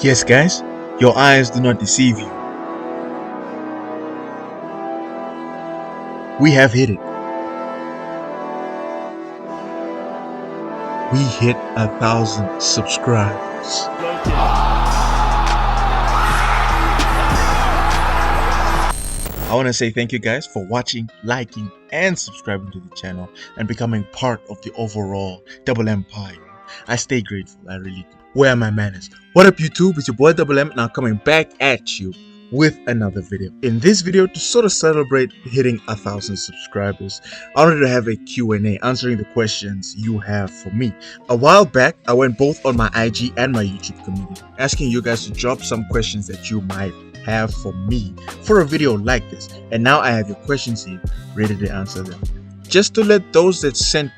Yes, guys, your eyes do not deceive you. We have hit it. We hit 1,000 subscribers. I want to say thank you guys for watching, liking, and subscribing to the channel and becoming part of the overall Double Empire. I stay grateful, I really do. Where are my manners? What up YouTube, it's your boy Double M, now coming back at you with another video. In this video, to sort of celebrate hitting 1,000 subscribers, I wanted to have a Q&A answering the questions you have for me. A while back, I went both on my IG and my YouTube community, asking you guys to drop some questions that you might have for me for a video like this, and now I have your questions here ready to answer them. Just to let those that sent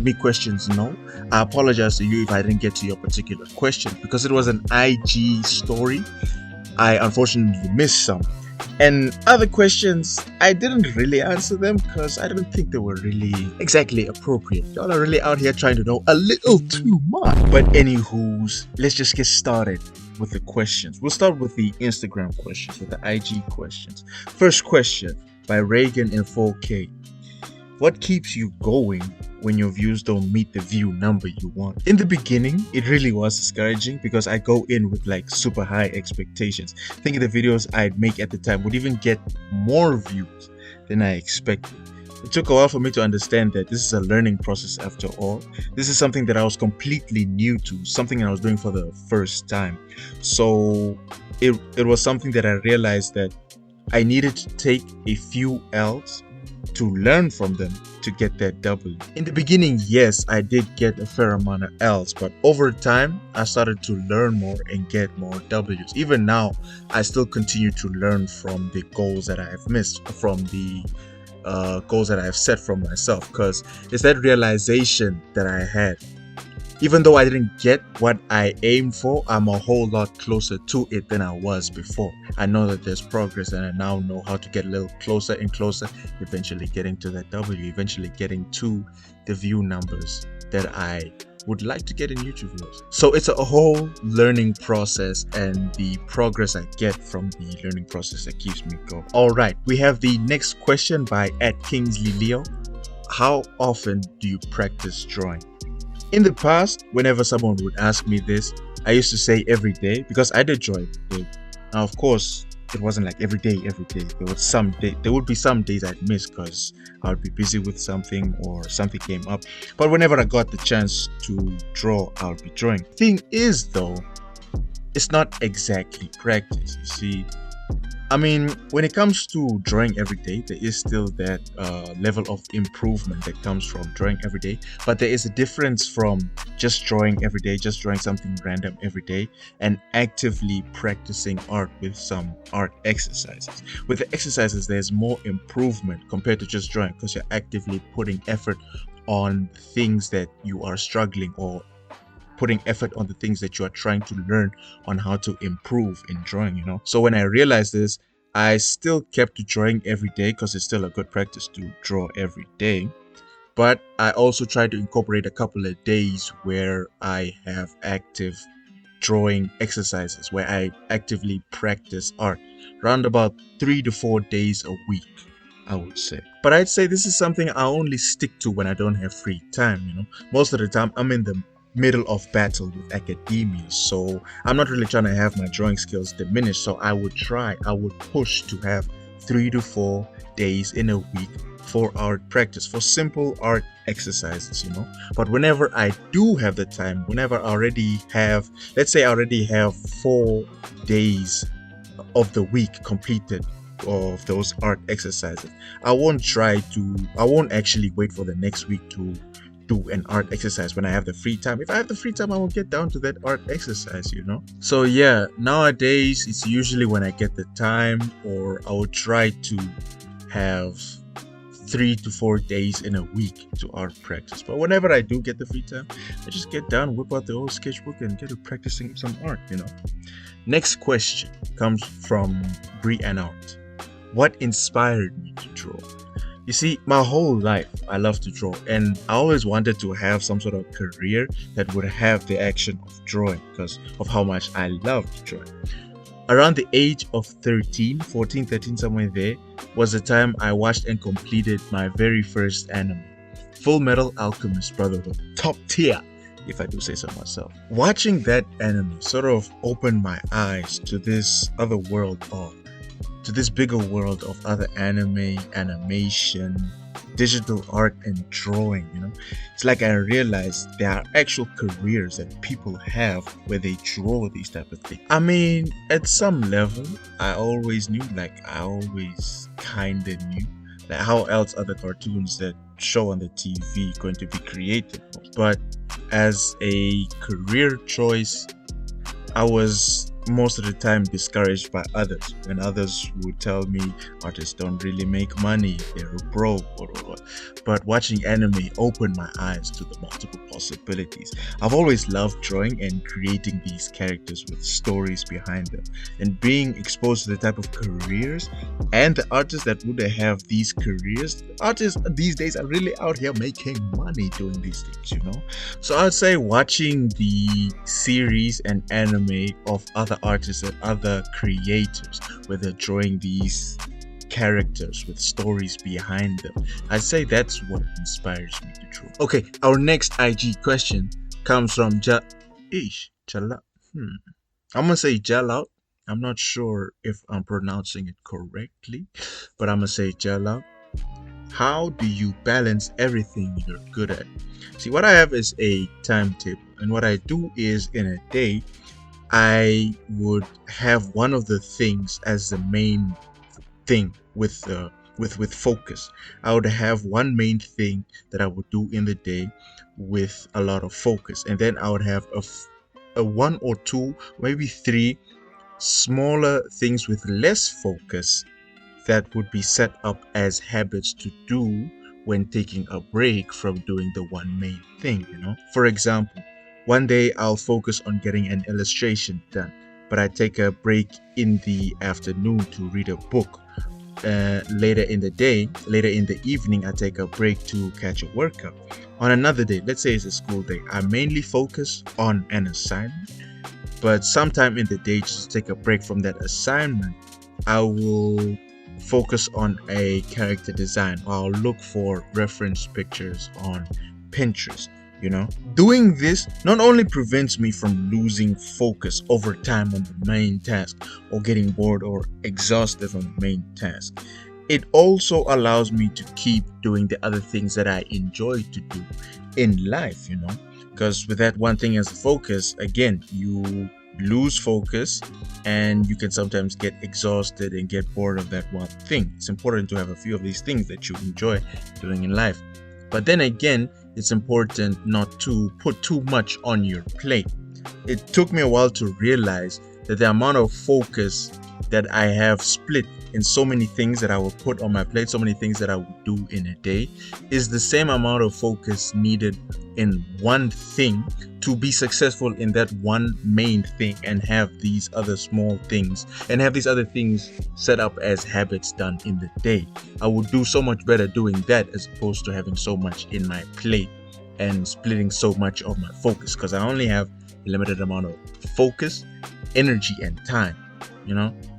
me questions know, I apologize to you if I didn't get to your particular question because it was an IG story. I unfortunately missed some, and other questions I didn't really answer them because I didn't think they were really exactly appropriate. Y'all are really out here trying to know a little too much. But anywho's, let's just get started with the questions. We'll start with the Instagram questions, with the IG questions. First question by Reagan in 4K. What keeps you going when your views don't meet the view number you want? In the beginning, it really was discouraging because I go in with like super high expectations, thinking the videos I'd make at the time would even get more views than I expected. It took a while for me to understand that this is a learning process after all. This is something that I was completely new to, something I was doing for the first time. So it was something that I realized that I needed to take a few L's to learn from them to get that W. In the beginning, yes, I did get a fair amount of L's, but over time, I started to learn more and get more W's. Even now, I still continue to learn from the goals that I have missed, from the goals that I have set for myself, because it's that realization that I had. Even though I didn't get what I aimed for, I'm a whole lot closer to it than I was before. I know that there's progress and I now know how to get a little closer and closer, eventually getting to that W, eventually getting to the view numbers that I would like to get in YouTube videos. So it's a whole learning process, and the progress I get from the learning process that keeps me going. Alright, we have the next question by @Kingsley Leo. How often do you practice drawing? In the past, whenever someone would ask me this, I used to say every day because I did draw every day. Now, of course, it wasn't like every day. There would be some days I'd miss because I would be busy with something or something came up. But whenever I got the chance to draw, I would be drawing. Thing is, though, it's not exactly practice. You see, I mean, when it comes to drawing every day, there is still that level of improvement that comes from drawing every day. But there is a difference from just drawing every day, just drawing something random every day, and actively practicing art with some art exercises. With the exercises, there's more improvement compared to just drawing because you're actively putting effort on things that you are struggling, or putting effort on the things that you are trying to learn on how to improve in drawing, you know. So when I realized this, I still kept drawing every day because it's still a good practice to draw every day. But I also try to incorporate a couple of days where I have active drawing exercises, where I actively practice art, around about 3 to 4 days a week, I would say. But I'd say this is something I only stick to when I don't have free time, you know. Most of the time I'm in the middle of battle with academia, so I'm not really trying to have my drawing skills diminished. So I would push to have 3 to 4 days in a week for art practice, for simple art exercises, you know. But whenever I do have the time, whenever I already have, let's say I already have 4 days of the week completed of those art exercises, I won't actually wait for the next week to do an art exercise when I have the free time. If I have the free time, I will get down to that art exercise, you know. So yeah, nowadays it's usually when I get the time, or I will try to have 3 to 4 days in a week to art practice. But whenever I do get the free time, I just get down, whip out the old sketchbook and get to practicing some art, you know. Next question comes from BriAnArt. What inspired me to draw? You see, my whole life I love to draw, and I always wanted to have some sort of career that would have the action of drawing because of how much I loved drawing. Around the age of 14, 13, somewhere there, was the time I watched and completed my very first anime, Full Metal Alchemist Brotherhood. Top tier, if I do say so myself. Watching that anime sort of opened my eyes to this other world to this bigger world of other anime, animation, digital art, and drawing. It's like I realized there are actual careers that people have where they draw these type of things. I mean, at some level I always knew, like I always kinda knew, like how else are the cartoons that show on the TV going to be created. But as a career choice, I was most of the time discouraged by others when others would tell me artists don't really make money, they're broke, or. But watching anime opened my eyes to the multiple possibilities. I've always loved drawing and creating these characters with stories behind them, and being exposed to the type of careers and the artists that would have these careers. Artists these days are really out here making money doing these things. So I'd say watching the series and anime of other artists and other creators where they're drawing these characters with stories behind them, I'd say that's what inspires me to draw. Okay, our next IG question comes from Jaleh. I'm gonna say Jaleh. I'm not sure if I'm pronouncing it correctly, but I'm gonna say Jaleh. How do you balance everything you're good at? See, what I have is a timetable, and what I do is in a day I would have one of the things as the main thing with focus. I would have one main thing that I would do in the day with a lot of focus, and then I would have a one or two, maybe three smaller things with less focus that would be set up as habits to do when taking a break from doing the one main thing. For example, one day I'll focus on getting an illustration done, but I take a break in the afternoon to read a book. Later in the evening, I take a break to catch a workout. On another day, let's say it's a school day, I mainly focus on an assignment, but sometime in the day, just to take a break from that assignment, I will focus on a character design. I'll look for reference pictures on Pinterest. Doing this not only prevents me from losing focus over time on the main task or getting bored or exhausted from the main task, it also allows me to keep doing the other things that I enjoy to do in life, because with that one thing as a focus, again, you lose focus and you can sometimes get exhausted and get bored of that one thing. It's important to have a few of these things that you enjoy doing in life. But then again, it's important not to put too much on your plate. It took me a while to realize that the amount of focus that I have split in so many things that I will put on my plate, so many things that I will do in a day, is the same amount of focus needed in one thing to be successful in that one main thing, and have these other small things and have these other things set up as habits done in the day. I would do so much better doing that as opposed to having so much in my plate and splitting so much of my focus, because I only have a limited amount of focus, energy, and time.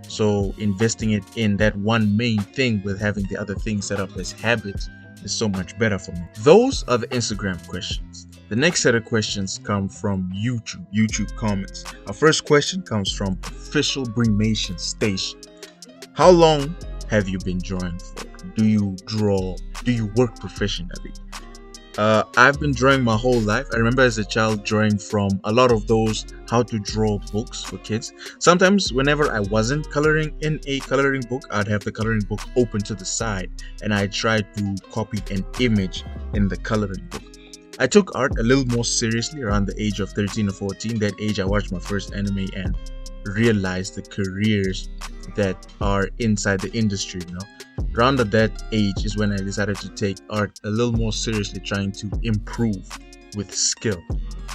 So investing it in that one main thing with having the other things set up as habits is so much better for me. Those are the Instagram questions. The next set of questions come from YouTube comments. Our first question comes from official BriAnArt Station. How long have you been drawing for? Do you draw? Do you work professionally? I've been drawing my whole life. I remember as a child drawing from a lot of those how to draw books for kids. Sometimes whenever I wasn't coloring in a coloring book, I'd have the coloring book open to the side and I tried to copy an image in the coloring book. I took art a little more seriously around the age of 13 or 14. That age I watched my first anime and realized the careers that are inside the industry. Around that age is when I decided to take art a little more seriously, trying to improve with skill.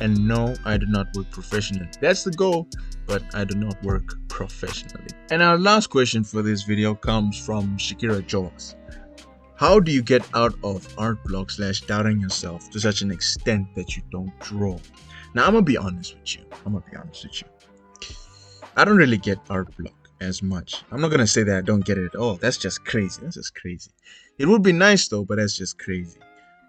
And no, I do not work professionally. That's the goal, but I do not work professionally. And our last question for this video comes from Shakira Jones. How do you get out of art block / doubting yourself to such an extent that you don't draw? Now, I'm gonna be honest with you. I don't really get art block as much. I'm not gonna say that I don't get it at all. That's just crazy. It would be nice though, but that's just crazy.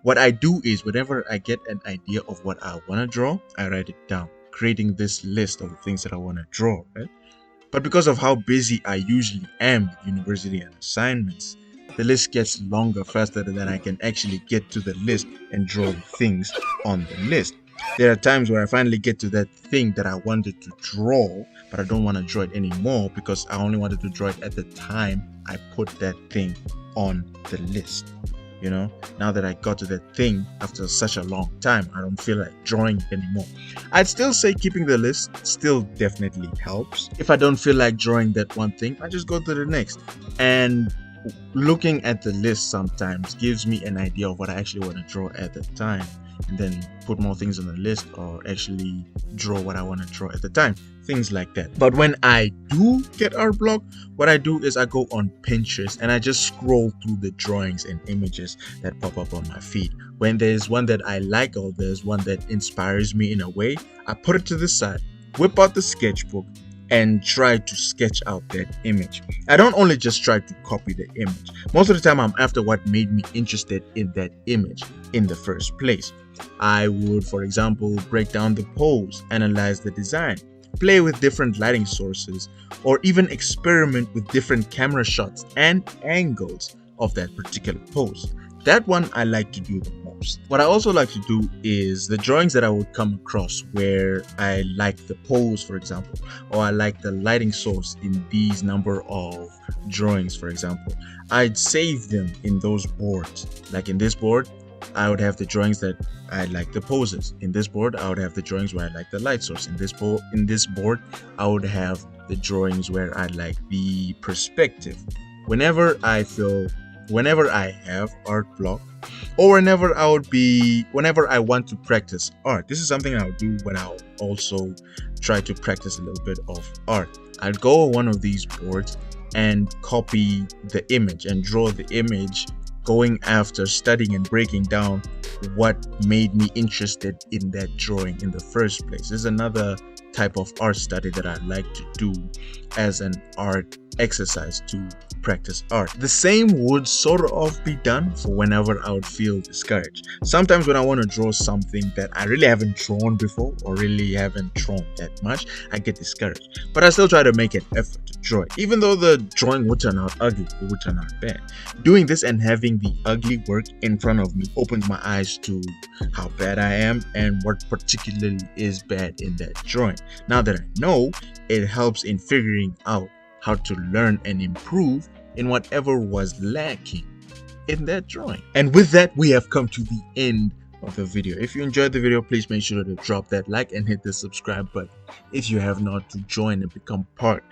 What I do is whenever I get an idea of what I want to draw, I write it down, creating this list of the things that I want to draw, right? But because of how busy I usually am with university and assignments, the list gets longer faster than I can actually get to the list and draw the things on the list. There are times where I finally get to that thing that I wanted to draw, but I don't want to draw it anymore because I only wanted to draw it at the time I put that thing on the list. You know, now that I got to that thing after such a long time, I don't feel like drawing it anymore. I'd still say keeping the list still definitely helps. If I don't feel like drawing that one thing, I just go to the next. And looking at the list sometimes gives me an idea of what I actually want to draw at the time, and then put more things on the list or actually draw what I want to draw at the time. Things like that. But when I do get art block, what I do is I go on Pinterest and I just scroll through the drawings and images that pop up on my feed. When there's one that I like or there's one that inspires me in a way, I put it to the side, whip out the sketchbook, and try to sketch out that image. I don't only just try to copy the image. Most of the time I'm after what made me interested in that image in the first place. I would, for example, break down the pose, analyze the design, play with different lighting sources, or even experiment with different camera shots and angles of that particular pose. That one I like to do the most. What I also like to do is the drawings that I would come across where I like the pose, for example, or I like the lighting source in these number of drawings, for example. I'd save them in those boards. Like in this board, I would have the drawings that I like the poses. In this board, I would have the drawings where I like the light source. In this board, I would have the drawings where I like the perspective. Whenever I have art block, or whenever I want to practice art. This is something I'll do when I'll also try to practice a little bit of art. I'll go on one of these boards and copy the image and draw the image, going after studying and breaking down what made me interested in that drawing in the first place. This is another type of art study that I like to do as an art exercise to practice art. The same would sort of be done for whenever I would feel discouraged. Sometimes when I want to draw something that I really haven't drawn before or really haven't drawn that much, I get discouraged. But I still try to make an effort to draw it. Even though the drawing would turn out ugly, it would turn out bad. Doing this and having the ugly work in front of me opens my eyes to how bad I am and what particularly is bad in that drawing. Now that I know, it helps in figuring out how to learn and improve in whatever was lacking in that drawing. And with that, we have come to the end of the video. If you enjoyed the video, please make sure to drop that like and hit the subscribe button if you have not, to join and become part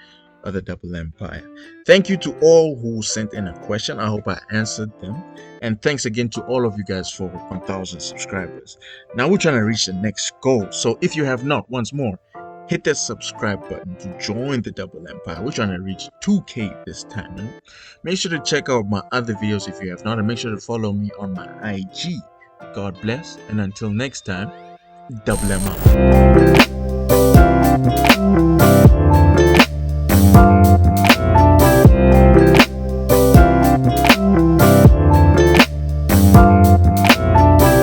of the Double Empire. Thank you to all who sent in a question. I hope I answered them. And thanks again to all of you guys for 1,000 subscribers. Now we're trying to reach the next goal. So if you have not, once more, hit that subscribe button to join the Double Empire. We're trying to reach 2K this time. Right? Make sure to check out my other videos if you have not, and make sure to follow me on my IG. God bless, and until next time, Double M out.